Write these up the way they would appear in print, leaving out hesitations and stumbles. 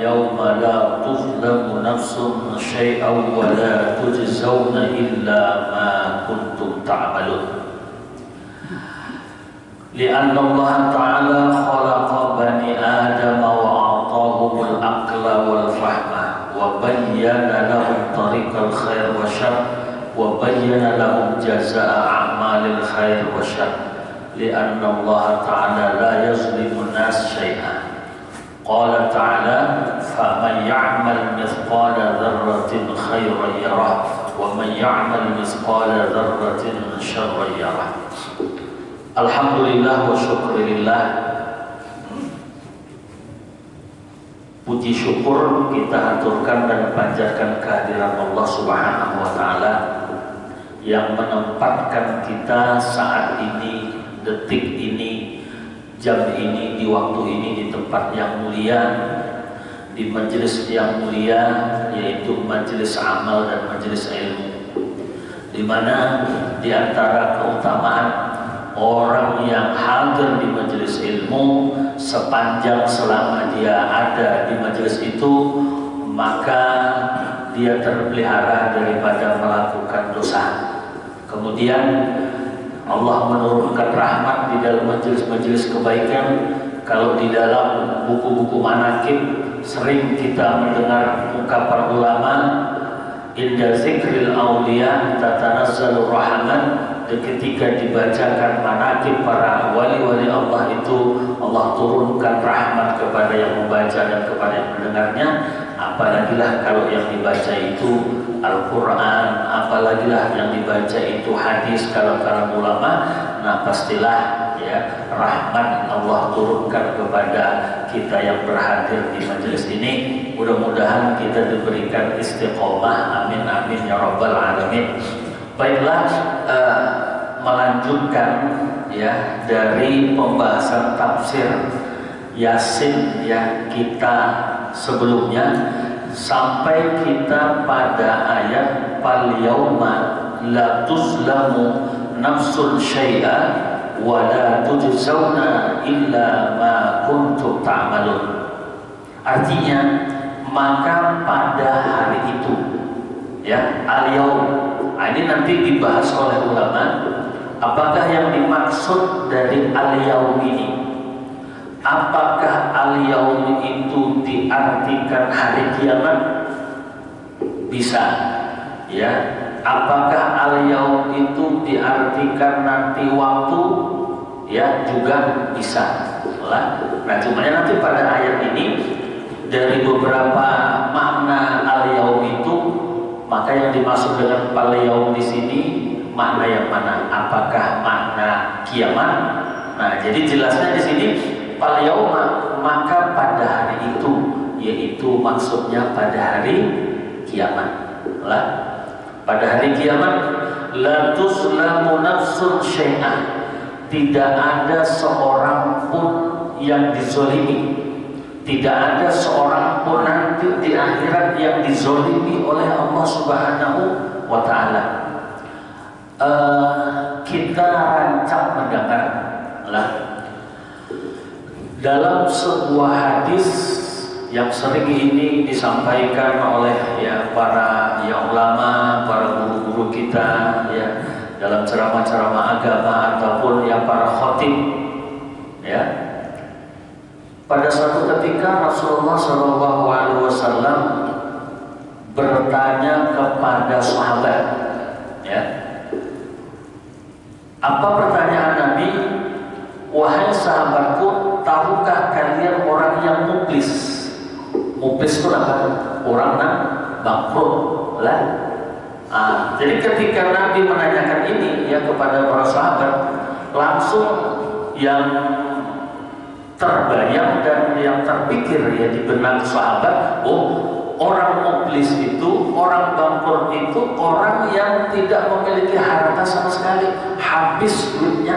yawma la tuzlamu nafsun syai'an wa la tujzauna illa ma kuntum ta'malun. Lianna Allah Ta'ala khalaqa bani Adam wa a'tahumul aqla wal fahma wa bayyana lahum tariqal khair wa syarr wa bayyana lahum jazaa'a a'malil khair wa syarr. Lianna Allah Ta'ala la yazlimu an-nas syai'an. Qala Ta'ala faman ya'mal mithqala dzarratin khairan yarah wa man ya'mal mithqala dzarratin syarran yarah. Alhamdulillah wa syukurillah. Puji syukur kita aturkan dan panjatkan kehadiran Allah Subhanahu wa Ta'ala yang menempatkan kita saat ini, detik ini, jam ini, di waktu ini, di tempat yang mulia, di majelis yang mulia, yaitu majelis amal dan majelis ilmu, di mana di antara keutamaan orang yang hadir di majelis ilmu sepanjang selama dia ada di majelis itu, maka dia terpelihara daripada melakukan dosa. Kemudian Allah menurunkan rahmat di dalam majelis-majelis kebaikan. Kalau di dalam buku-buku manaqib sering kita mendengar ungkapan ulama, inda zikril awliya tatanazzalu rahman. Dan ketika dibacakan manaqib para wali-wali Allah itu, Allah turunkan rahmat kepada yang membaca dan kepada yang mendengarnya. Apalagilah kalau yang dibaca itu Al-Quran, apalagilah yang dibaca itu hadis, kalau kalam ulama, nah pastilah ya rahmat Allah turunkan kepada kita yang berhadir di majelis ini. Mudah-mudahan kita diberikan istiqomah, amin amin ya rabbal alamin. Baiklah, melanjutkan ya dari pembahasan tafsir Yasin ya kita sebelumnya, sampai kita pada ayat fal yauma la tuzlamu nafsun syai'a wa la tujzauna illa ma kuntum ta'malun. Artinya, maka pada hari itu ya al-yaum. Ini nanti dibahas oleh ulama, apakah yang dimaksud dari al-yaum ini. Apakah al-yaum itu diartikan hari kiamat? Bisa ya. Apakah al-yaum itu diartikan nanti waktu? Ya, juga bisa. Nah, cumanya nanti pada ayat ini dari beberapa makna al-yaum itu, maka yang dimaksud dengan al-yaum di sini makna yang mana? Apakah makna kiamat? Nah, jadi jelasnya di sini al-yaum, maka pada hari itu, yaitu maksudnya pada hari kiamat. Pada hari kiamat, la tuzlamu nafsun syai'an. Tidak ada seorang pun yang dizolimi. Tidak ada seorang pun nanti di akhirat yang dizolimi oleh Allah Subhanahu wa Ta'ala. Kita rancang mendengar dalam sebuah hadis yang sering ini disampaikan oleh ya para ulama, para guru-guru kita ya dalam ceramah-ceramah agama ataupun ya para khatib ya. Pada suatu ketika Rasulullah SAW bertanya kepada sahabat, ya, apa pertanyaan Nabi? Wahai sahabatku, tahukah kalian orang yang muflis? Muflis itu apa? Orang yang bangkrut, lah. Jadi ketika Nabi menanyakan ini ya kepada para sahabat, langsung yang terbayang dan yang terpikir ya di benak sahabat, orang muflis itu, orang bangkrut itu orang yang tidak memiliki harta sama sekali, habis duitnya.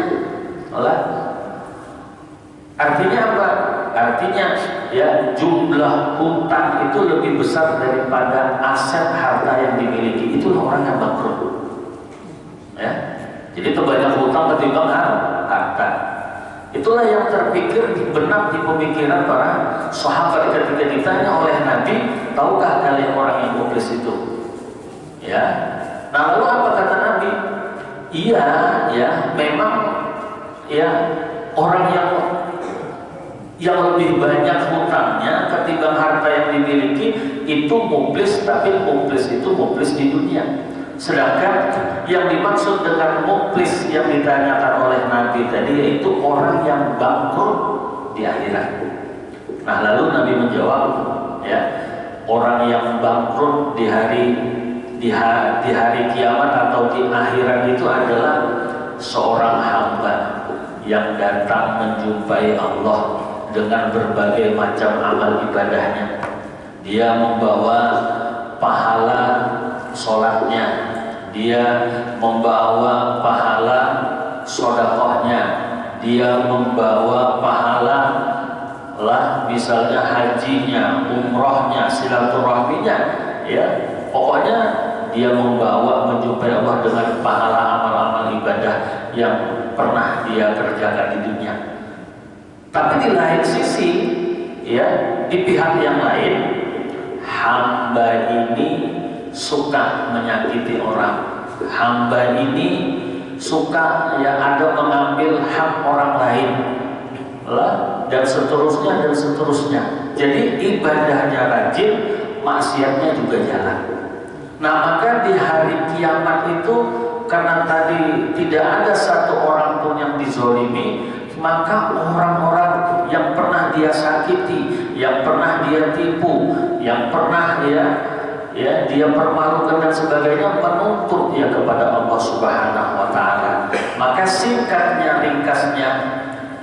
Artinya apa? Artinya ya jumlah hutang itu lebih besar daripada aset harta yang dimiliki. Itulah orang yang bangkrut. Ya. Jadi terbanyak hutang ketimbang harta. Itulah yang terpikir di benak, di pemikiran para sahabat ketika ditanya oleh dia ya memang ya orang yang lebih banyak hutangnya ketimbang harta yang dimiliki itu muflis, tapi muflis itu muflis di dunia. Sedangkan yang dimaksud dengan muflis yang ditanyakan oleh Nabi tadi yaitu orang yang bangkrut di akhirat. Nah, lalu Nabi menjawab, ya, orang yang bangkrut di hari kiamat atau di akhirat itu adalah seorang hamba yang datang menjumpai Allah dengan berbagai macam amal ibadahnya. Dia membawa pahala sholatnya, dia membawa pahala sodakohnya, dia membawa pahala lah misalnya hajinya, umrohnya, silaturahminya, ya pokoknya dia membawa menjumpai Allah dengan pahala amal-amal ibadah yang pernah dia kerjakan di dunia. Tapi di lain sisi, ya di pihak yang lain, hamba ini suka menyakiti orang, hamba ini suka ya ada mengambil hak orang lain lah, dan seterusnya dan seterusnya. Jadi ibadahnya rajin, maksiatnya juga jalan. Nah, maka di hari kiamat itu karena tadi tidak ada satu orang pun yang dizolimi, maka orang-orang yang pernah dia sakiti, yang pernah dia tipu, yang pernah dia permalukan dan sebagainya, menuntut dia kepada Allah Subhanahu wa Ta'ala. Maka singkatnya, ringkasnya,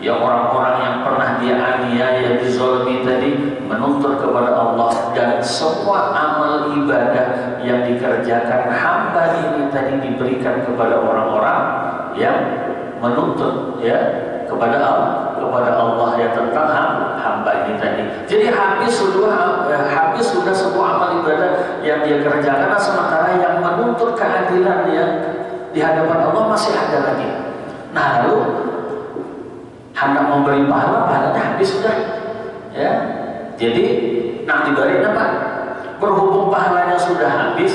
ya orang-orang yang pernah dia aniaya, dizolimi tadi, menuntut kepada Allah, dan semua amal ibadah yang dikerjakan hamba ini tadi diberikan kepada orang-orang yang menuntut ya kepada Allah ya tentang hamba ini tadi. Jadi habis sudah semua amal ibadah yang dia kerjakan, sementara yang menuntut keadilan ya di hadapan Allah masih ada lagi. Nah, lalu hendak memberi pahalanya habis sudah, ya. Jadi nak diberi apa? Berhubung pahalanya sudah habis,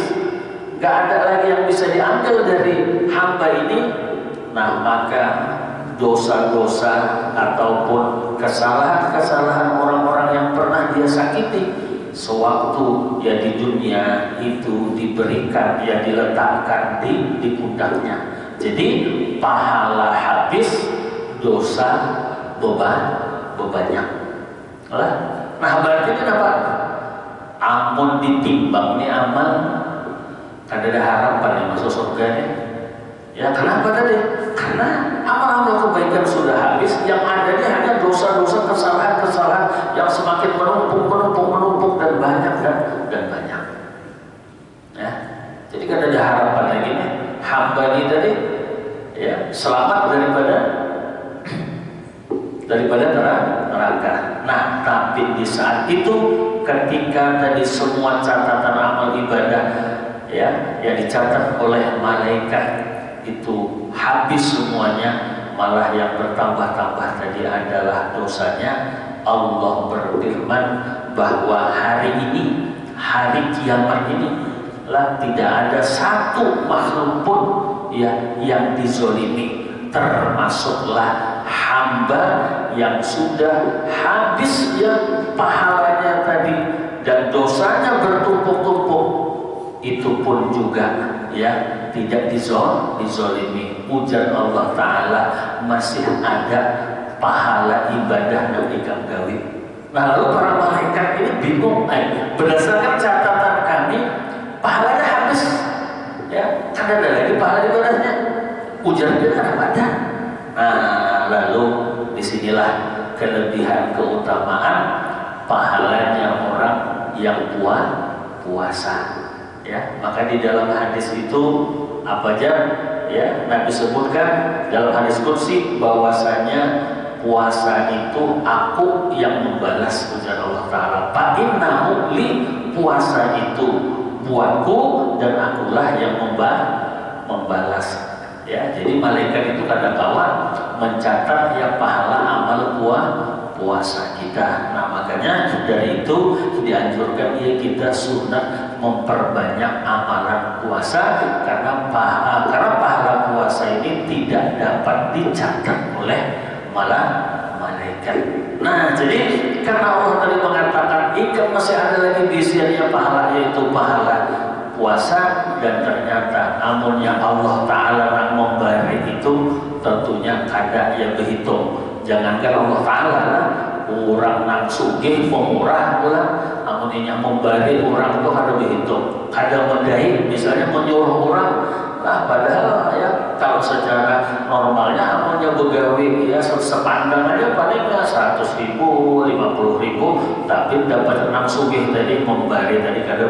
nggak ada lagi yang bisa diambil dari hamba ini. Nah, maka dosa-dosa ataupun kesalahan-kesalahan orang-orang yang pernah dia sakiti sewaktu ya di dunia itu diberikan, ya diletakkan di pundaknya. Jadi pahala habis, dosa bebannya. Nah, berarti kenapa? Amun ditimbang nih amal, kan ada harapan yang masuk surga nih. Ya kenapa tadi? Karena amal-amal kebaikan sudah habis, yang ada ini hanya dosa-dosa, kesalahan-kesalahan yang semakin menumpuk dan banyak dan banyak. Ya, jadi kan ada harapan lagi nih. Hamba ini tadi, ya selamat daripada neraka. Nah, tapi di saat itu ketika tadi semua catatan amal ibadah ya yang dicatat oleh malaikat itu habis semuanya, malah yang bertambah-tambah tadi adalah dosanya. Allah berfirman bahwa hari ini, hari kiamat ini lah tidak ada satu makhluk pun ya yang dizolimi, termasuklah hamba yang sudah habis ya pahalanya tadi dan dosanya bertumpuk-tumpuk, itu pun juga ya tidak dizolimi. Ujar Allah Ta'ala, masih ada pahala ibadah yang diganggawi. Nah, lalu para malaikat ini bingung, berdasarkan catatan kami pahalanya habis, ya kan ada lagi pahala ibadahnya. Ujar dia kan ada. Nah, lalu disinilah kelebihan keutamaan pahalanya orang yang puasa. Ya, maka di dalam hadis itu apa aja ya Nabi sebutkan dalam hadis kursi bahwasanya puasa itu aku yang membalas, ujar Allah Ta'ala. Fa'innahu li, puasa itu buatku dan akulah yang membalas. Ya, jadi malaikat itu kadang-kala mencatat ya pahala amal puasa kita. Nah makanya dari itu dianjurkan ya kita sunat memperbanyak amalan puasa karena pahala puasa ini tidak dapat dicatat oleh malaikat. Nah jadi karena Allah tadi mengatakan ikan masih ada lagi isiannya pahala, yaitu pahala puasa, dan ternyata amunnya Allah Ta'ala yang memberi itu tentunya kada yang berhitung. Jangankan Allah Ta'ala lah, orang nang sugih pemurah lah, amunnya memberi orang itu kada berhitung, kada mendai, misalnya menyuruh orang lah, padahal ya kalau secara normalnya amunnya begawi ya sepandang aja palingnya 100.000, 50.000, tapi dapat nang sugih tadi memberi tadi kada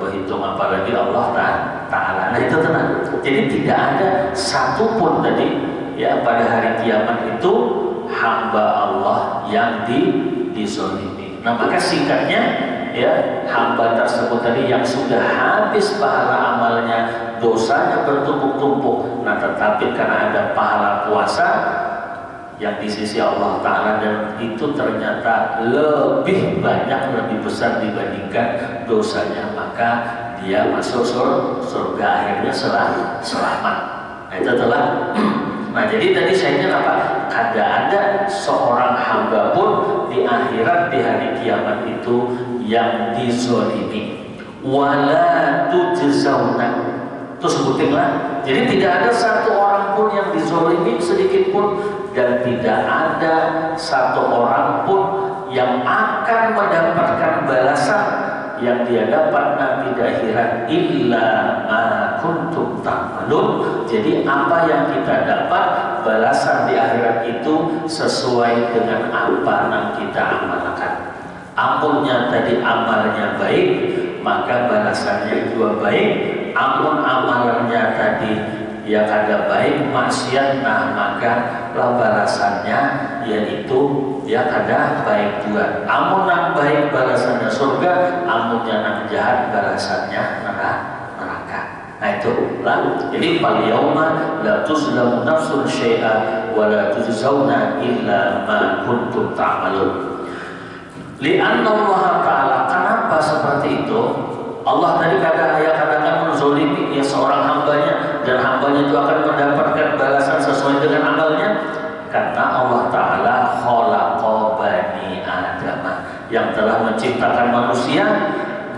berhitung, apalagi Allah Ta'ala. Nah itu tenang. Jadi tidak ada satupun tadi ya pada hari kiamat itu hamba Allah yang dizalimi. Nah maka singkatnya ya, hamba tersebut tadi yang sudah habis pahala amalnya, dosanya bertumpuk-tumpuk, nah tetapi karena ada pahala puasa yang di sisi Allah Ta'ala, dan itu ternyata lebih banyak, lebih besar dibandingkan dosanya, maka dia masuk surga, akhirnya selamat. Nah itu adalah nah jadi tadi saya ingin apa? Kada ada seorang hamba pun di akhirat, di hari kiamat itu yang dizalimi. Wala tujzauna. Terus sebutinlah. Jadi tidak ada satu orang pun yang dizalimi sedikit pun, dan tidak ada satu orang pun yang akan mendapatkan balasan yang dia dapat nanti di akhirat illa ma kuntum ta'malun. Jadi apa yang kita dapat balasan di akhirat itu sesuai dengan apa yang kita amalkan. Amunnya tadi amalnya baik, maka balasannya juga baik. Amun amalannya tadi yang ada baik maksiat, nah maka balasannya yaitu yang ada baik juga. Amun yang baik balasannya surga, amun yang jahat balasannya neraka. Nah itu lah. Jadi fal yauma la tuzlamu nafsun syai'a wa la tujzauna illa ma kuntum ta'malun. Li'anna Allah Ta'ala, kenapa seperti itu? Allah tadi katakan menzalimi ya seorang hambanya, dan hambanya itu akan mendapatkan balasan sesuai dengan amalnya, karena Allah Ta'ala khalaqa bani Adam, yang telah menciptakan manusia,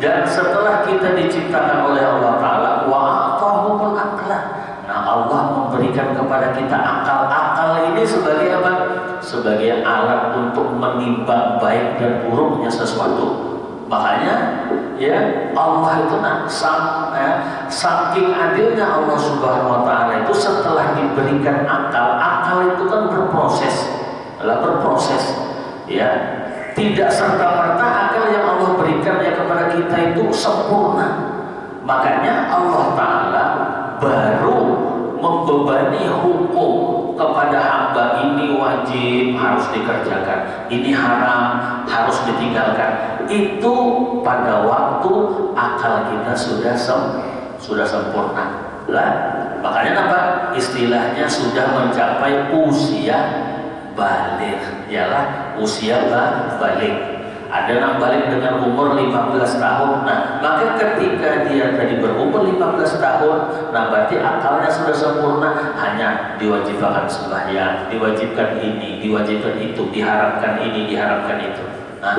dan setelah kita diciptakan oleh Allah Ta'ala wa'atahumul aqla. Nah Allah memberikan kepada kita akal. Akal ini sebagai apa? Sebagai alat untuk menimbang baik dan buruknya sesuatu. Makanya ya Allah itu saking adilnya Allah Subhanahu wa Ta'ala itu, setelah diberikan akal itu kan berproses ya, tidak serta-merta akal yang Allah berikan ya kepada kita itu sempurna. Makanya Allah Ta'ala baru membebani hukum kepada hamba, ini wajib harus dikerjakan, ini haram harus ditinggalkan. Itu pada waktu akal kita sudah sempurna lah. Makanya apa? Istilahnya sudah mencapai usia balik, ialah usia balik. Ada yang balik dengan umur 15 tahun. Nah, maka ketika dia tadi berumur 15 tahun, nah berarti akalnya sudah sempurna. Hanya diwajibkan sembahyang, diwajibkan ini, diwajibkan itu, diharapkan ini, diharapkan itu. Nah,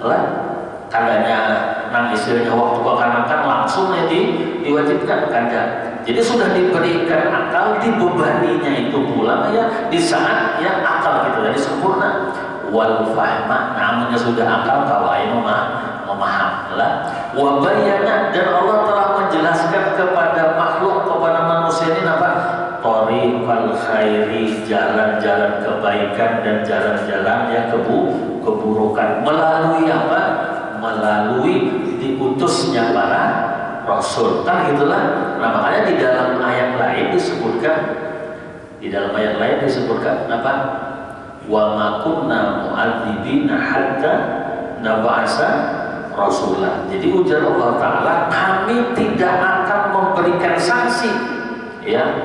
lah kadanya nang istilahnya waktu kekanak-kanak langsung ya diwajibkan kada. Jadi sudah diberikan akal, dibebaninya itu pula ya di saat yang akal kita jadi sempurna. Wal fahma, namanya sudah akal kawai memaham lah. Wa bayyana, dan Allah telah menjelaskan kepada makhluk, kepada manusia ini apa? Thariqal khairi, jalan-jalan kebaikan dan jalan-jalan yang keburukan. Melalui apa? Melalui diutusnya para rasul. Kan gitulah. Nah makanya di dalam ayat lain disebutkan apa? Wa ma kunna mu'adzibina hatta nab'asa rasulah. Jadi ujar Allah Ta'ala, kami tidak akan memberikan sanksi ya.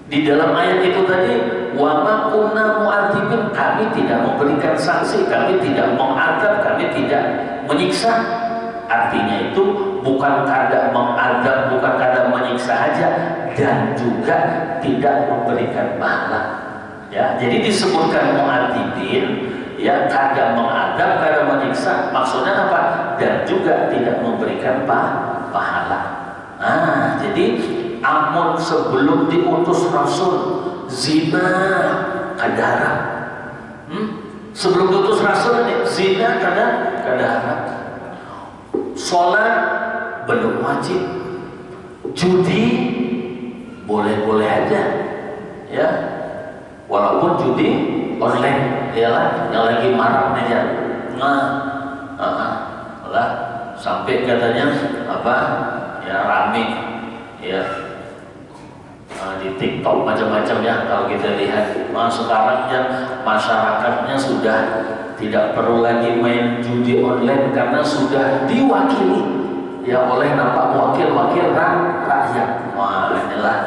Di dalam ayat itu tadi wa ma kunna mu'adzibin, kami tidak memberikan sanksi, kami tidak mengadab, kami tidak menyiksa. Artinya itu bukan kadang mengadab, bukan kadang menyiksa saja, dan juga tidak memberikan pahala. Ya, jadi disebutkan mu'adzibin, ya, kadang mengadab, kadang menyiksa. Maksudnya apa? Dan juga tidak memberikan pahala. Nah, jadi amun sebelum diutus Rasul zina kadara, sebelum diutus Rasul ini zina kadara, sholat belum wajib, judi boleh-boleh aja, ya, walaupun judi online, yalah, yang lagi marak aja, lah, sampai katanya apa, ya rame, ya, di TikTok macam-macam ya, kalau kita lihat, sekarang ya masyarakatnya sudah tidak perlu lagi main judi online karena sudah diwakili, ya, oleh nampak wakil-wakil rakyat. Wah, inilah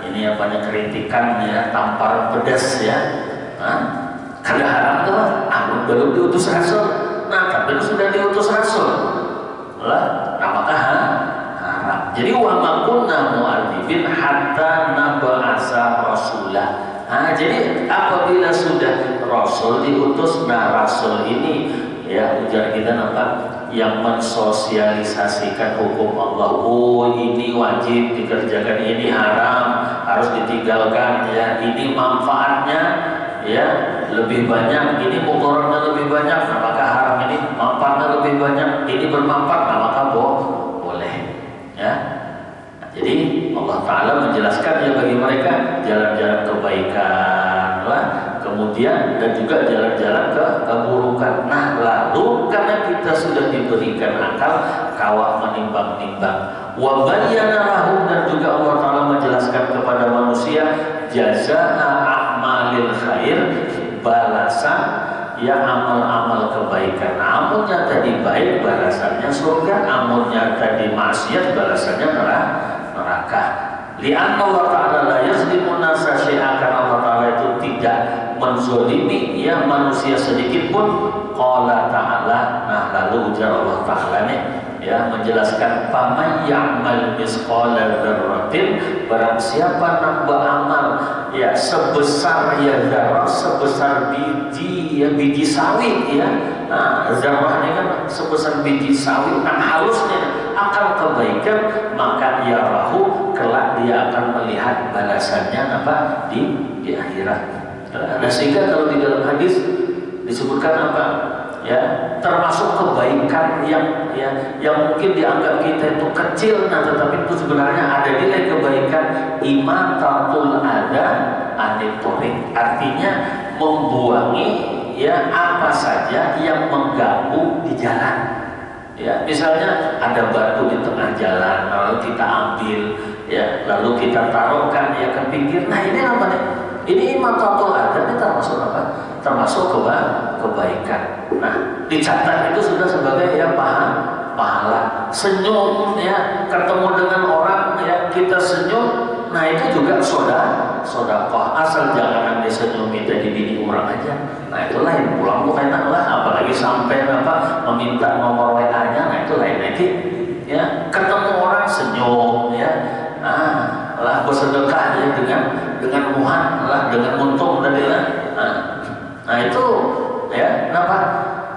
ini apa, kritikan ya, tampar pedas ya. Kada haram tuh, belum diutus Rasul. Nah, tapi sudah diutus Rasul lah, apakah haram? Jadi wa ma kunna mu'adzibin hatta nab'asa rasulah. Jadi apabila sudah Rasul diutus, nah Rasul ini, ya, ujar kita apa, yang mensosialisasikan hukum Allah. Oh, ini wajib dikerjakan, ini haram, harus ditinggalkan, ya, ini manfaatnya, ya, lebih banyak, ini mudaratnya lebih banyak, nah maka haram, ini manfaatnya lebih banyak, ini bermanfaat, nah maka boleh, ya. Jadi Allah Ta'ala menjelaskan, ya, bagi mereka jalan-jalan kebaikan lah, kemudian dan juga jalan-jalan keburukan. Nah, lalu karena kita sudah diberikan akal, kawak menimbang-nimbang, wa bayyana lahum, dan juga Allah Ta'ala menjelaskan kepada manusia jazaa a'malil khair, balasan, ya, amal-amal kebaikan. Amalnya tadi baik, balasannya surga, amalnya tadi maksiat, balasannya neraka. Li'anna Allah Ta'ala la yazlimun nasa syai'an, karena Allah Ta'ala itu tidak menzolimi, ya, manusia sedikit pun. Qala Ta'ala, nah lalu ujar Allah Ta'ala nih, ya, menjelaskan faman ya'mal misqala dzarratin, barang siapa nak beramal, ya, sebesar, ya, zarrah, sebesar biji, ya, biji sawit, ya. Nah, zarrah ini kan sebesar biji sawit, nah halusnya akan kebaikan, maka ya rahu, kelak dia akan melihat balasannya apa di akhirat. Nah, sehingga kalau di dalam hadis disebutkan apa, ya, termasuk kebaikan yang, ya, yang mungkin dianggap kita itu kecil, nah tetapi itu sebenarnya ada nilai kebaikan, imatatul ada anit thoriq, artinya membuangi, ya, apa saja yang mengganggu di jalan. Ya, misalnya ada batu di tengah jalan, lalu kita ambil, ya, lalu kita taruhkan, ya, ke pinggir. Nah, ini apa nih? Ini imatatul ada, ini termasuk apa? Termasuk kebaikan. Nah, dicatat itu sudah sebagai, ya, pahala. Senyum, ya, ketemu dengan orang, ya, kita senyum, nah itu juga sedekah, asal jangan disenyumi tadi bini orang aja. Nah itu lain, pulang tuh enak lah, apalagi sampai apa meminta nomor WA-nya, nah itu lain lagi, ya. Ketemu orang senyum, ya, nah lah bersedekah, ya, dengan muhan lah, dengan untung tadi lah. Nah itu, ya, kenapa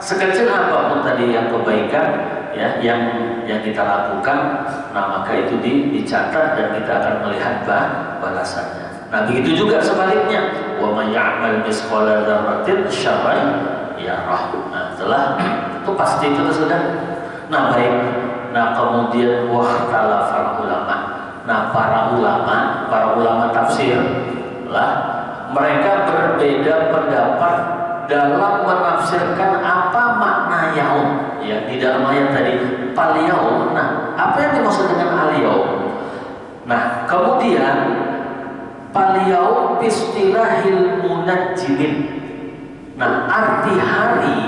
sekecil apapun tadi yang kebaikan, ya, yang kita lakukan, nah maka itu dicatat dan kita akan melihat balasannya. Nah begitu juga sebaliknya, wa may ya'mal misqala dzarratin syarran yarah. Nah, setelah itu pasti itu sudah. Nah baik, nah kemudian wahtalafal ulama. Nah para ulama tafsir lah, mereka berbeda pendapat dalam menafsirkan apa makna yaum, ya, di dalam ayat tadi fal yaum. Nah, apa yang dimaksud dengan al yaum? Nah, kemudian fal yaum bistilahil munajjimin. Nah, arti hari,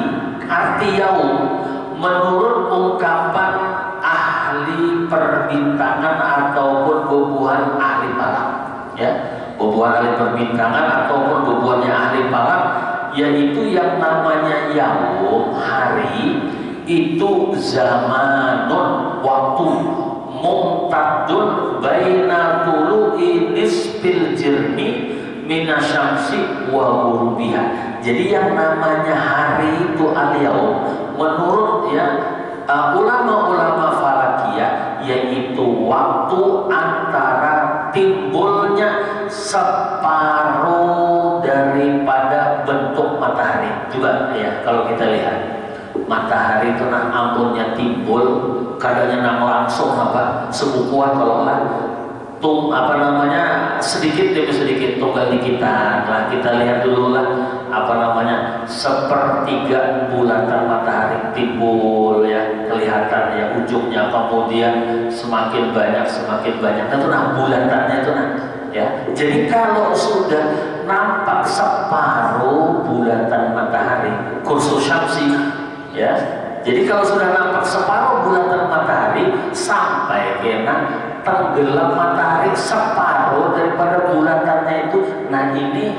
arti yaum menurut ungkapan ahli perbintangan ataupun bubuhan ahli falak, ya. bebuan ahli perbintangan ataupun bebuannya ahli falak, yaitu yang namanya yaum, hari itu zamanun, waktu, mumtadun baina tulu'i nisfil jirmi minasyamsi wa ghurubiha. Jadi yang namanya hari itu al-yaum menurut ulama-ulama falakiyah, yaitu waktu antara timbulnya separuh daripada bentuk matahari. Juga ya, kalau kita lihat matahari itu ampunnya timbul, kadangnya langsung sebukuan kalau sedikit demi sedikit tunggal di kita. Nah, kita lihat dulu sepertiga bulatan matahari timbul ya, kelihatan ya ujungnya, kemudian semakin banyak nah bulatannya itu ya. Jadi kalau sudah nampak separuh bulatan matahari, kursus syamsi ya. Jadi kalau sudah nampak separuh bulatan matahari sampai kena tenggelam matahari separuh daripada bulatannya itu, nah ini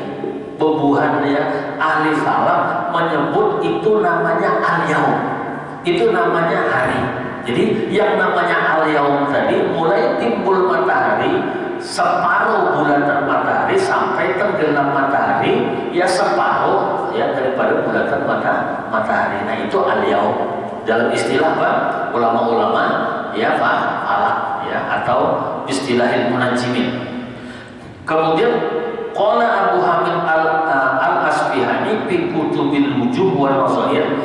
bebuhan ya ahli falak menyebut itu namanya al-yaum, itu namanya hari. Jadi yang namanya al-yaum tadi mulai timbul matahari separuh bulatan matahari sampai tenggelam matahari ya separuh ya daripada bulatan matahari. Nah itu al-yaum dalam istilah ulama-ulama ya falak ya, atau istilah ilmu najimin. Kemudian qala Abu Hamid al-Asbihani fi kutubil wujuh wal masair,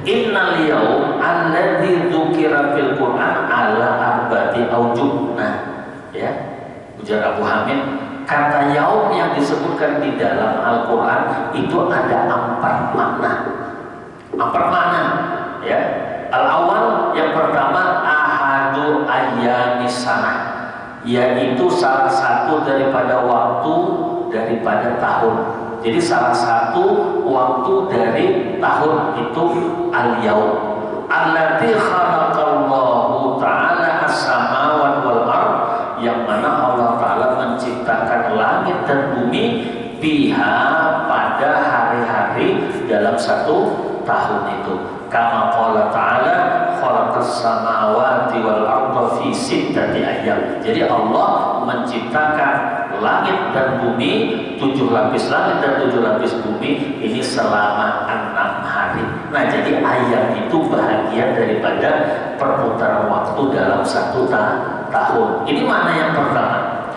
innal yaum alladzi dzukira fil Qur'an ala arba'ati aujuh. Nah ya, ujar Abu Hamid, kata yaum yang disebutkan di dalam Al-Qur'an itu ada 4 makna. 4 makna ya. Al-awwal, yang pertama, ahadu ayyamis sanah, yaitu salah satu daripada waktu daripada tahun. Jadi salah satu waktu dari tahun itu al-yaum. Allati khalaqallahu ta'ala as-samawati wal ardh, yang mana Allah Ta'ala menciptakan langit dan bumi biha, pada hari-hari dalam satu tahun itu. Kama qala ta'ala khalaqas samawati wal ardha fi sittati ayyam. Jadi Allah menciptakan langit dan bumi, 7 lapis langit dan 7 lapis bumi ini selama 6 hari. Nah jadi ayam itu bahagian daripada perputaran waktu dalam satu tahun. Ini makna yang pertama.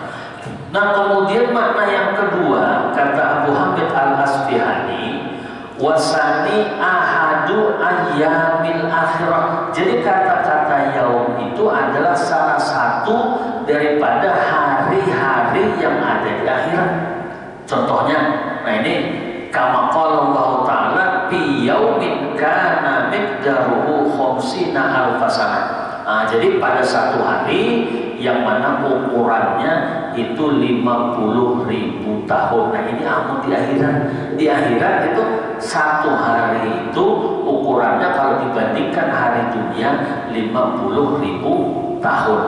Nah kemudian makna yang kedua, kata Abu Hamid al-Asbihani, wasani ahadu ayyamil akhirah. Jadi kata-kata yaum itu adalah salah satu daripada hari-hari yang ada di akhirat. Contohnya, nah ini kama qala Allah Ta'ala fi yaumin kana miqdaruhu khamsina alfasanah. Nah, jadi pada satu hari yang mana ukurannya itu 50.000 tahun. Nah ini amun di akhirat. Di akhirat itu satu hari itu ukurannya kalau dibandingkan hari dunia 50.000 tahun.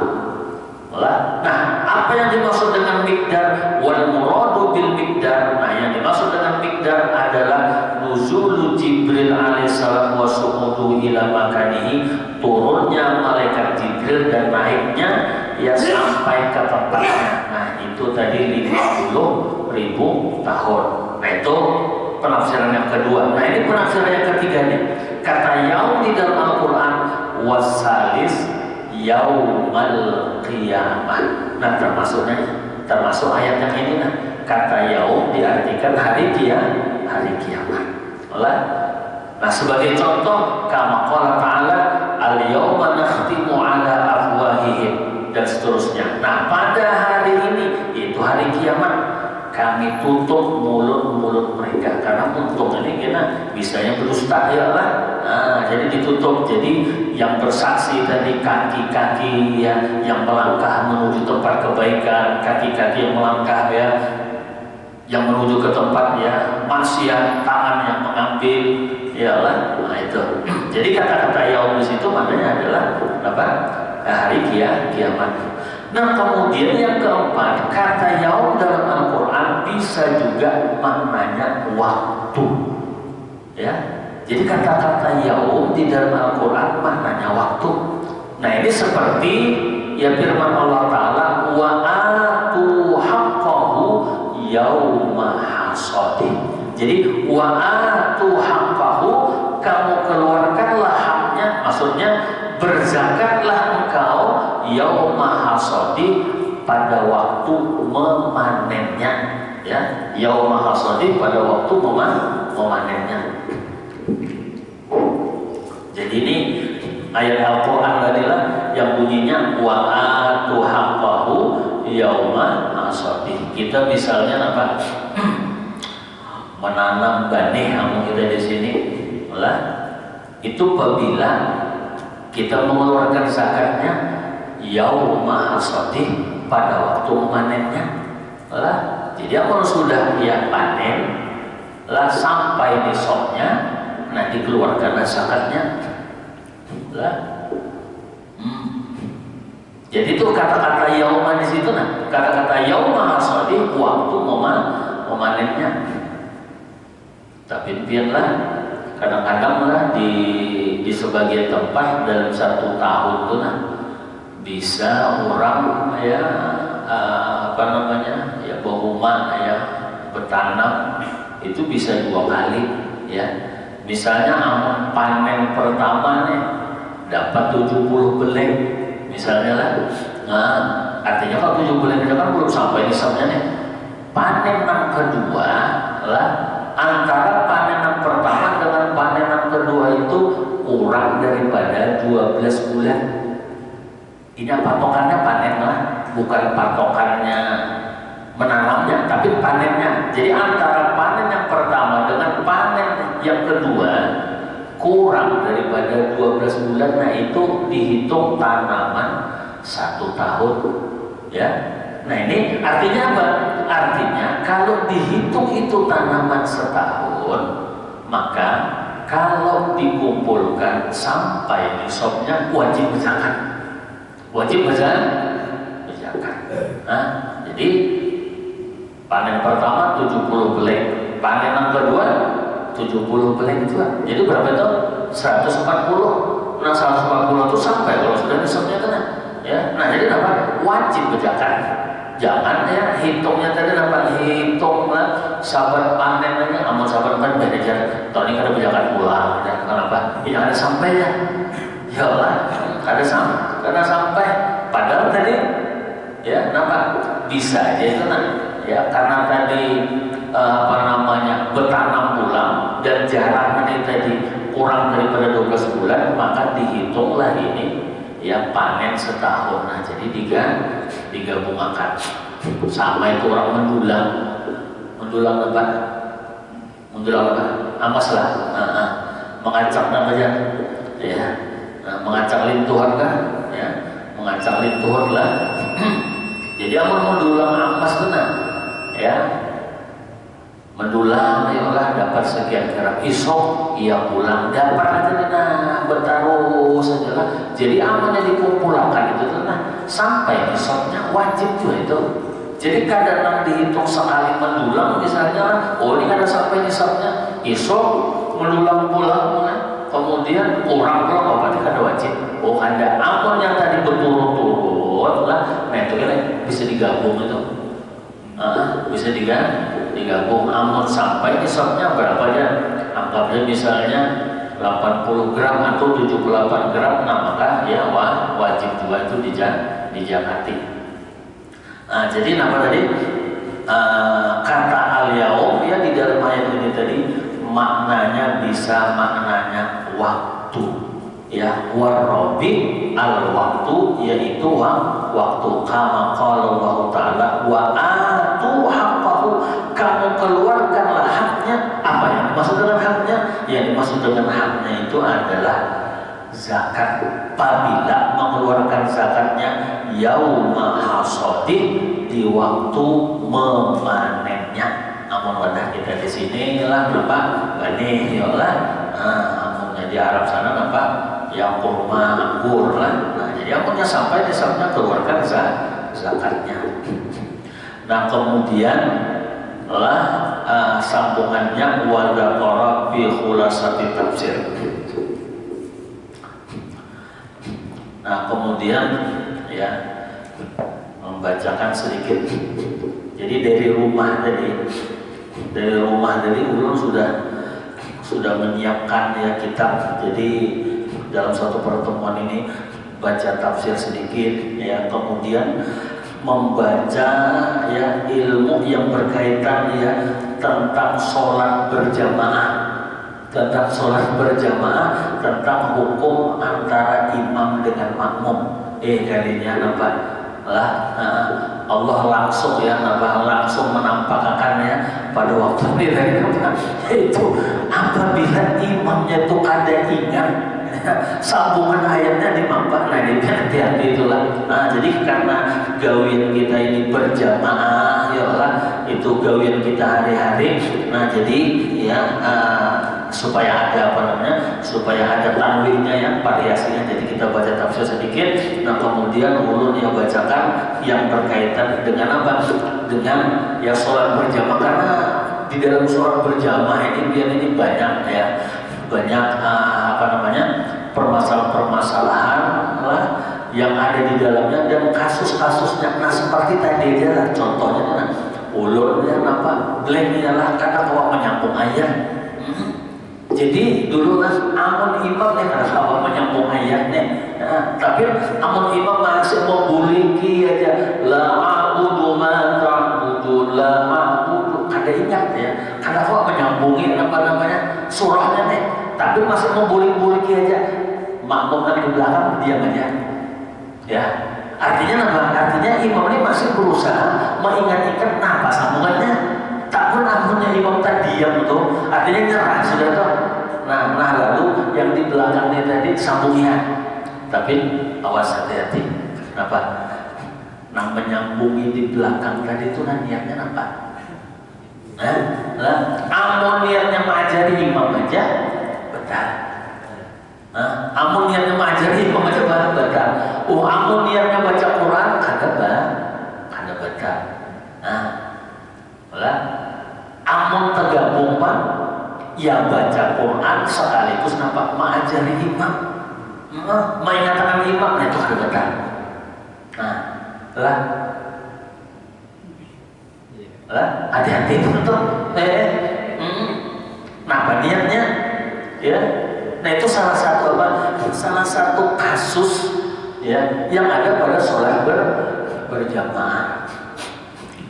Nah, apa yang dimaksud dengan miqdar? Wal muradu bil miqdar. Nah, yang dimaksud dengan miqdar adalah nuzulu Jibril alaihissalam wa su'udu ila makanihi, turunnya malaikat Jibril dan naiknya ya sampai ke tempatnya. Nah, itu tadi 50.000 tahun. Nah, itu penafsiran yang kedua. Nah, ini penafsiran yang ketiga nih. Kata yaum di dalam Al-Qur'an wasalis yaumal qiyamah. Nah, termasuk ayat yang ini. Nah, kata yaum diartikan hari kiamat. Nah, sebagai contoh, kama qala ta'ala al-yauma nakhtimu ala afwahihim, dan seterusnya. Nah, pada hari ini, yaitu hari kiamat, kami tutup mulut-mulut mereka, karena untuk ini kita bisanya berdusta ya lah. Nah, jadi ditutup. Jadi yang bersaksi tadi kaki-kaki ya, yang melangkah menuju tempat kebaikan, kaki-kaki yang melangkah ya, yang menuju ke tempat ya maksiat, tangan yang mengambil ya lah. Nah itu. Jadi kata-kata yaum di situ maknanya adalah apa? hari kiamat. Nah, kemudian yang keempat, kata yaum dalam Al-Quran bisa juga maknanya waktu. Ya, jadi kata-kata yaum di dalam Al-Quran maknanya waktu. Nah, ini seperti ya firman Allah Ta'ala, wa atu haqqahu yauma hasadih. Jadi wa atu haqqahu, kamu keluarkanlah haknya, maksudnya berzakatlah engkau yauma hasadi, pada waktu memanennya, ya, yauma hasadi, pada waktu memanennya. Jadi ini ayat Al-Quran tadilah yang bunyinya wa atu haqqahu yauma hasadi. Kita misalnya apa? Menanam benih kamu kita di sini, lah itu apabila kita mengeluarkan zakatnya yauma hasadi, pada waktu menennya lah. Jadi kalau sudah ya panen lah sampai nisabnya, nah dikeluarkan zakatnya lah. Jadi itu kata-kata yauma di situ, nah kata-kata yauma hasadi waktu memanennya. Tapi biarlah kadang-kadang lah di sebagian tempat dalam 1 tahun tuh nah bisa orang ya apa namanya ya berumah ya bertanam itu bisa 2 kali ya. Misalnya amun panen pertama nih dapat 70 beleng misalnya lah. Nah, artinya kalau 70 beleng itu kan belum sampai nisabnya nih. Panen yang kedua lah, antara panen yang pertama dengan panen yang kedua itu kurang daripada 12 bulan. Ini patokannya panen lah, bukan patokannya menanamnya, tapi panennya. Jadi antara panen yang pertama dengan panen yang kedua kurang daripada 12 bulan, nah itu dihitung tanaman 1 tahun, ya. Nah ini artinya apa? Artinya kalau dihitung itu tanaman setahun, maka kalau dikumpulkan sampai nisabnya wajib berzakat. Wajib berzakat. Nah, jadi panen pertama 70 beleng, panen yang kedua 70 beleng juga. Jadi berapa itu? 140. Nah 140 itu sampai kalau sudah nisabnya kena. Ya, nah jadi apa? Wajib berzakat. Jangan ya hitungnya tadi dapat hitung lah sabar panennya, amun sabar panen beda. Tahun ini ada berzakat pulang. Ya, kenapa? Ini ada sampai ya. Ya Allah, karena sampai padahal tadi ya kenapa bisa aja itu nah ya karena tadi apa namanya bertanam ulang dan jaraknya tadi kurang daripada 12 bulan, maka dihitunglah ini ya panen setahun. Nah jadi digabungkan sama itu orang mendulang apa amas lah, mengacak namanya ya. Nah, mengacak lintuhan kan, ya, mengacak lintuhan lah. Jadi amun mendulang amas benar, ya, mendulang ya Allah dapat sekian gram, isok ia pulang dapat aja nah bertaruh saja lah. Jadi aman yang dikumpulkan itu tuh nah sampai isoknya wajib juga itu. Jadi kadang dihitung sekali mendulang misalnya, oh ini ada sampai nisabnya, isok mendulang pulang nah. Kemudian kurang pula berarti ada wajib. Oh ada amun yang tadi berturut-turut lah, nah itu kan bisa digabung itu, bisa digabung. Amun sampai nisabnya berapa aja? Anggapnya misalnya 80 gram atau 78 gram, nah maka ya wajib juga itu dijakati. Nah jadi apa tadi? Kata al-yaum ya di dalam ayat ini tadi maknanya bisa maknanya waktu ya, warrobi al waktu yaitu waktu, kama qala Allah Ta'ala wa atu haqqahu, kamu keluarkanlah haknya. Apa yang dimaksud dengan haknya? Yang dimaksud dengan haknya itu adalah zakat. Apabila mengeluarkan zakatnya yauma hasadih, di waktu memanennya. Namun wadah kita di sini lah kenapa? Benih ya lah. Namunnya di Arab sana kenapa? yang kurma anggur lah. Nah, jadi amunnya sampai nisabnya keluarkan zakatnya. Nah, kemudian lah sambungannya wa dzakara fi khulasati tafsir. Nah, kemudian ya membacakan sedikit. Jadi dari rumah tadi ulun sudah menyiapkan ya kitab. Jadi dalam satu pertemuan ini baca tafsir sedikit ya, kemudian membaca ya ilmu yang berkaitan ya tentang sholat berjamaah, tentang hukum antara imam dengan makmum. Kalinya apa lah Allah langsung menampakkannya pada waktu ini itu apabila imamnya itu ada ingat sambungan ayatnya dimampak. Nah, ini hati-hati itulah. Nah, jadi karena gawian kita ini berjamaah ya Allah, itu gawian kita hari-hari. Nah, jadi ya supaya ada tanwinnya ya, variasinya. Jadi kita baca tafsir sedikit. Nah, kemudian ulun yang bacakan yang berkaitan dengan apa? Dengan ya sholat berjamaah, karena di dalam sholat berjamaah ini banyak ya, permasalahan lah yang ada di dalamnya dan kasus-kasusnya. Nah, seperti tadi aja lah contohnya, nah, ulun yang blank ialah karena kau menyambung ayat. Jadi dulu lah amun imam nih karena kau menyambung ayatnya. Nah, tapi amun imam masih mau buliki aja la a'budu ma ta'budun, la a'budu, kada ingat ya karena kau menyambungin surahnya nih, tapi masih mau buliki aja. Makmum kan di belakang diam aja ya, artinya apa? Artinya imam ini masih berusaha mengingat-ingat apa sambungannya. Tak pun amunnya imam tadi diam tuh artinya nyerah sudah tuh. Nah lalu yang di belakangnya tadi sambungnya, tapi awas hati-hati. Kenapa? Nah, menyambungi di belakang tadi itu niatnya apa? Amun niatnya mengajari imam aja betul. Amun niatnya mengajari imam aja betul. Amun niatnya baca Quran kada betul. Amun tergabung pak, ya baca Quran sekaligus mengajari imam, mengingatkan imam, nah itu kada betul. Hati-hati itu betul. Nah, niatnya ya. Nah, itu salah satu kasus ya yang ada pada sholat berjamaah.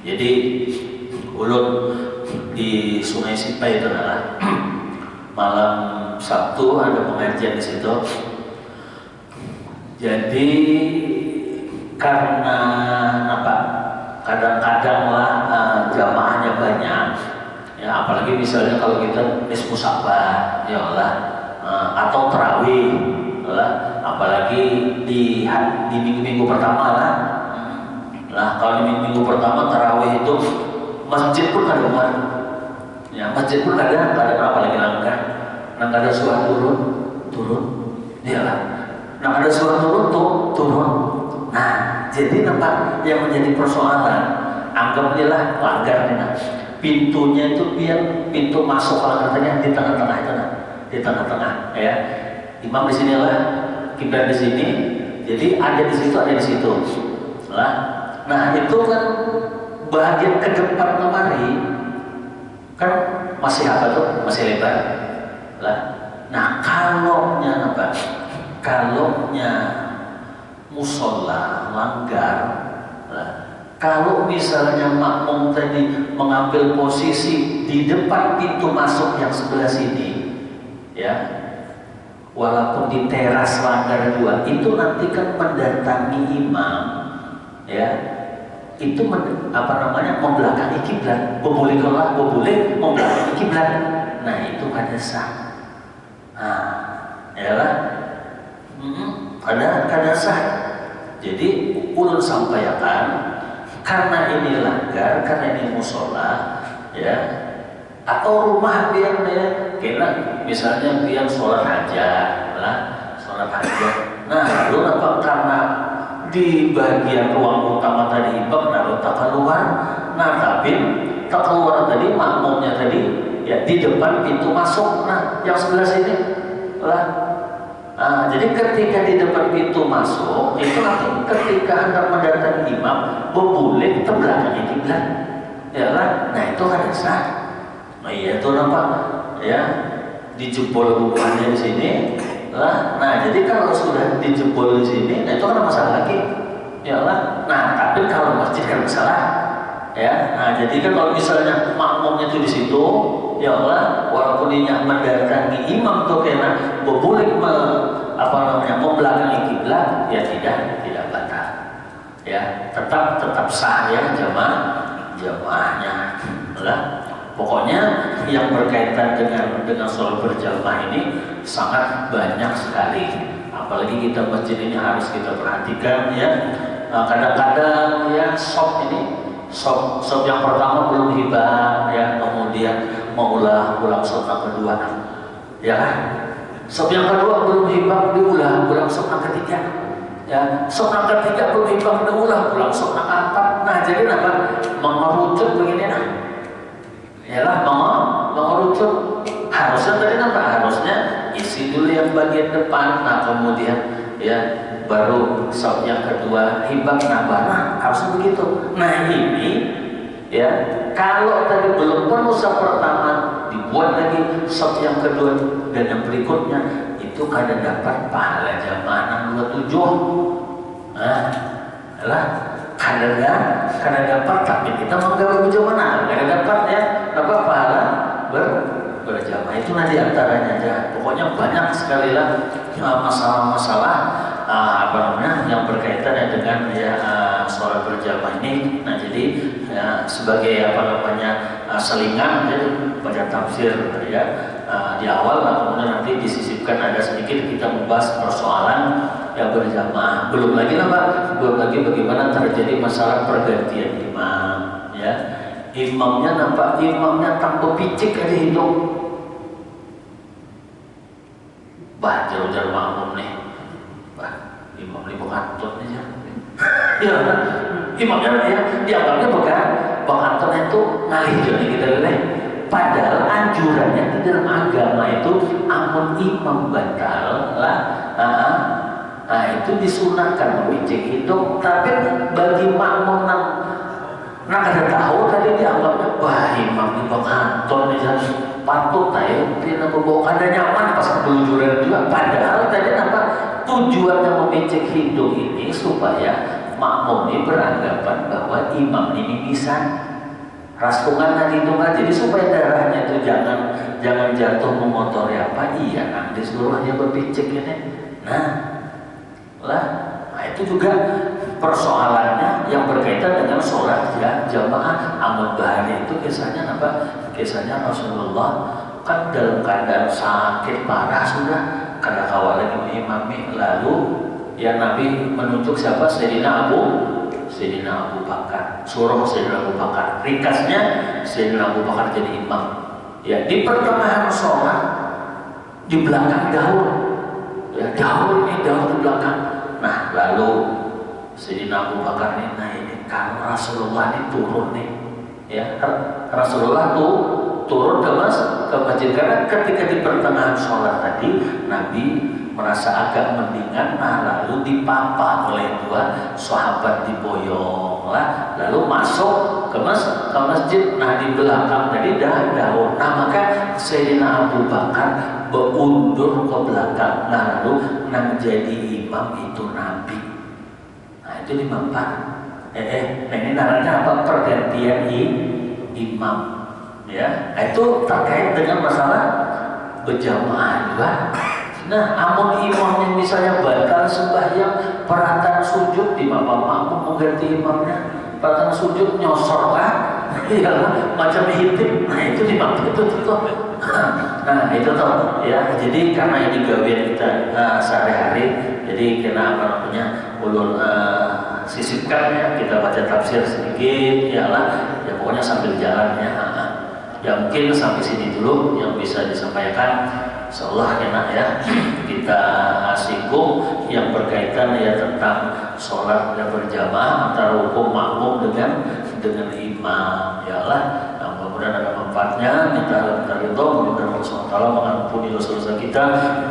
Jadi ulun di Sungai Sipai itu malam Sabtu ada pengajian di situ. Jadi karena kadang-kadang lah jamaahnya banyak ya, apalagi misalnya kalau kita nisfu Sa'ban ya Allah, atau tarawih lah, apalagi di minggu-minggu pertama lah. Kalau di minggu pertama tarawih itu masjid pun ada umat ya, masjid pun ada apalagi langgar. Nah, ada suara turun ya lah. Nah, ada suara turun. Nah, jadi nampak yang menjadi persoalan, anggaplah langgar nih. Pintunya itu biar pintu masuk langgarnya di tengah-tengah itu di tengah-tengah ya. Imam di sini lah, kiblat di sini. Jadi ada di situ lah. Nah, itu kan bagian ke depan lemari kan masih masih lebar lah. Nah, kalaunya musola langgar lah. Kalau misalnya makmum tadi mengambil posisi di depan pintu masuk yang sebelah sini ya, walaupun di teras langgar 2 itu nanti kan mendatangi imam ya, itu membelakangi kiblat, boleh membelakangi kiblat. Nah, itu kada sah. Ya lah, kada sah. Jadi ulun sampaikan karena ini langgar, karena ini musola ya, atau rumah biar kena misalnya biar sholat hajat lah, sholat sholat hajat. Nah, lalu apa karena di bagian ruang utama tadi imam lalu tak keluar. Nah, tapi tak keluar tadi makmumnya tadi ya di depan pintu masuk. Nah, yang sebelah sini lah. Nah, jadi ketika di depan pintu masuk itu nanti ketika hendak mendatangi imam boleh ke belakang kiblat. Ya kan? Nah, itu ada sah. Nah, iya itu nampak ya dijebol bukuannya di sini. Nah, jadi kalau sudah dijebol di sini, nah itu kan masalah lagi, ya lah. Nah, tapi kalau masjid kan masalah, ya. Nah, jadi kan kalau misalnya makmumnya itu di situ, ya Allah, walaupun ini mendatangi imam tuh kena boleh membelakangi kiblat, ya tidak batal, ya tetap sah ya jamaahnya, lah. Pokoknya yang berkaitan dengan sholat berjamaah ini sangat banyak sekali. Apalagi kita masjid ini harus kita perhatikan ya. Kadang-kadang ya shop yang pertama belum hibah ya, kemudian mau ulang shop yang kedua ya. Shop yang kedua belum hibah diulang shop yang ketiga. Ya, shop yang ketiga belum hibah diulang shop yang keempat. Nah, jadi apa? Mengerucut begini nah. Yalah, mengerucut. Harusnya tadi harusnya isi dulu yang bagian depan, nah kemudian ya baru shop yang kedua hibah, nah harusnya begitu. Nah ini ya kalau tadi belum penuh shop pertama dibuat lagi shop yang kedua dan yang berikutnya itu kadang dapat pahala jamaah 67. Nah, lah kadang dapat, tapi kita mau gabung jamaah kadang dapat ya pahala berjamaah. Itu nanti antaranya aja. Pokoknya banyak sekali lah masalah-masalah yang berkaitan dengan sholat berjamaah ini. Nah, jadi ya, sebagai selingan jadi baca tafsir ya di awal lah, kemudian nanti disisipkan ada sedikit kita membahas persoalan yang berjamaah. Belum lagi bagaimana terjadi masalah pergantian imam ya. Imamnya tanpa picik aja hidung. Jar makmum nih. Imam ini bekantun aja. Ya, imamnya ya dianggapnya bekantun itu ngalih jadi kita lihat. Padahal anjurannya di dalam agama itu amun imam batal lah. Nah, itu disunahkan memicik hidung. Tapi bagi makmum nah kada tahu tadi dianggapnya imam di bekantun aja patut tayo tidak membawa kada nyaman pas kelujuran juga. Padahal tadi tujuannya memicik hidung ini supaya makmum ini beranggapan bahwa imam ini bisa rastungan hidung aja, jadi supaya darahnya itu jangan jatuh mengotori iya nanti seluruhnya berpicik ini. Nah itu juga persoalannya yang berkaitan dengan sholat ya jamaah. Amal bahari itu kisahnya kisahnya Rasulullah kan dalam keadaan sakit parah sudah kada kawal lagi mengimami, lalu ya Nabi menunjuk siapa? Sayyidina Abu Bakar, suruh Sayyidina Abu Bakar. Ringkasnya Sayyidina Abu Bakar jadi imam ya di pertengahan sholat, di belakang daun di belakang. Nah, lalu Sayyidina Abu Bakar ini kalau Rasulullah ini turun nih ya, Rasulullah turun ke masjid karena ketika di pertengahan sholat tadi Nabi merasa agak mendingan. Nah, lalu dipapa oleh dua sahabat diboyong lah, lalu masuk ke masjid. Nah, di belakang tadi daun. Nah, maka Sayyidina Abu Bakar berundur ke belakang. Nah, lalu menjadi imam itu Nabi. Nah, itu dimampan. Ini namanya apa? Pergantian imam. Ya, itu terkait dengan masalah berjamaah juga. Nah, amun imamnya misalnya batal sembahyang, perhatian sujud di makmum mengganti imamnya, perhatian sujud nyosor kan? Iya, macam hitip. Nah, itu dimaksud itu. Nah, itu toh ya. Jadi karena ini gawean kita sehari-hari, jadi kena ulun sisipkan ya, kita baca tafsir sedikit ya lah. Ya pokoknya sambil jalan ya. Ya mungkin sampai sini dulu yang bisa disampaikan. insyaallah enak ya kita singgung yang berkaitan ya tentang sholat yang berjamaah antara hukum makmum dengan imam ya lah. Nah, mudah-mudahan ada manfaatnya. Kita ridho, mudah-mudahan Allah SWT mengampuni dosa-dosa kita,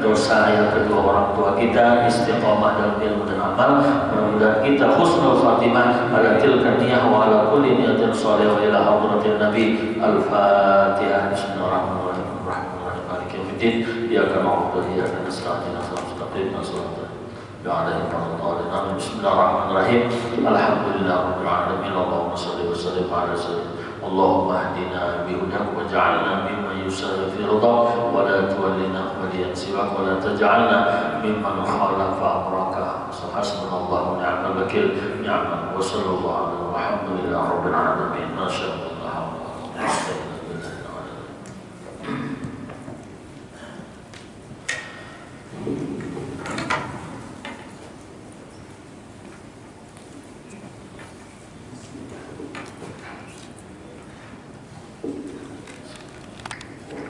dosa yang kedua orang tua kita, istiqomah dalam ilmu dan amal. Mudah-mudahan kita husnul khatimah ala tilka niyah wa ala kulli niyatin shalihah wa ila hadratin nabi. Al-Fatihah. Bismillahirrahmanirrahim. Maliki yaumiddin. Iyyaka na'budu wa iyyaka nasta'in. Ihdinas siratal mustaqim. Bismillahirrahmanirrahim. Alhamdulillahirabbil alamin. Allahumma shalli wa sallim ala sayyidina اللهم اهدنا بهداك واجعلنا ممن يسار في رضاك ولا تولنا وليا سواك ولا تجعلنا ممن خالف امرك. حسبنا الله ونعم الوكيل. نعم وصلى الله على محمد رب العالمين. ما شاء الله.